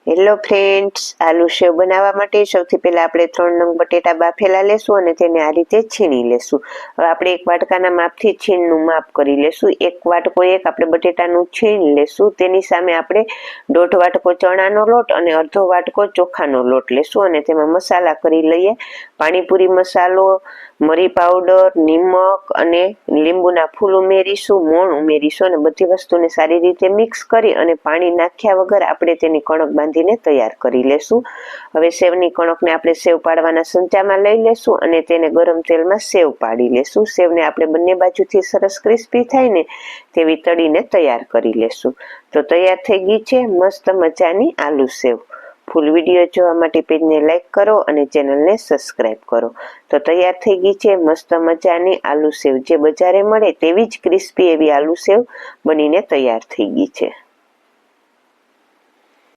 Hello friends, આલુ સેવ બનાવવા માટે સૌથી પહેલાં આપણે 3 નંગ બટેટા બાફેલા લેશું અને તેને આ રીતે છીણી લેશું. હવે આપણે એક વાટકાના માપથી છીણનું માપ કરી લેશું. એક વાટકો આપણે બટેટાનું છીણ લેશું. તેની સામે આપણે 1.5 વાટકો ચણાનો લોટ અને અડધો વાટકો ચોખાનો લોટ લેશું અને તેમાં મસાલા કરી લઈએ. પાણીપુરી મસાલો, મરી પાવડર, નિમક અને લીંબુના ફૂલ ઉમેરીશું, મોણ ઉમેરીશું અને બધી વસ્તુને સારી રીતે મિક્સ કરી અને પાણી નાખ્યા વગર આપણે તેની કણક બાંધીને તૈયાર કરી લેશું. હવે સેવની કણકને આપણે સેવ પાડવાના સંચામાં લઈ લેશું અને તેને ગરમ તેલમાં સેવ પાડી લેશું. સેવને આપણે બંને બાજુથી સરસ ક્રિસ્પી થાય ને તેવી તળીને તૈયાર કરી લેશું. તો તૈયાર થઈ ગઈ છે મસ્ત મજાની આલુ સેવ. ફૂલ વિડીયો જોવા માટે પેજને લાઈક કરો અને ચેનલને સબસ્ક્રાઈબ કરો. તો તૈયાર થઈ ગઈ છે મસ્ત મજાની આલુ સેવ. જે બજારે મળે તેવી જ ક્રિસ્પી એવી આલુ સેવ બનીને તૈયાર થઈ ગઈ છે.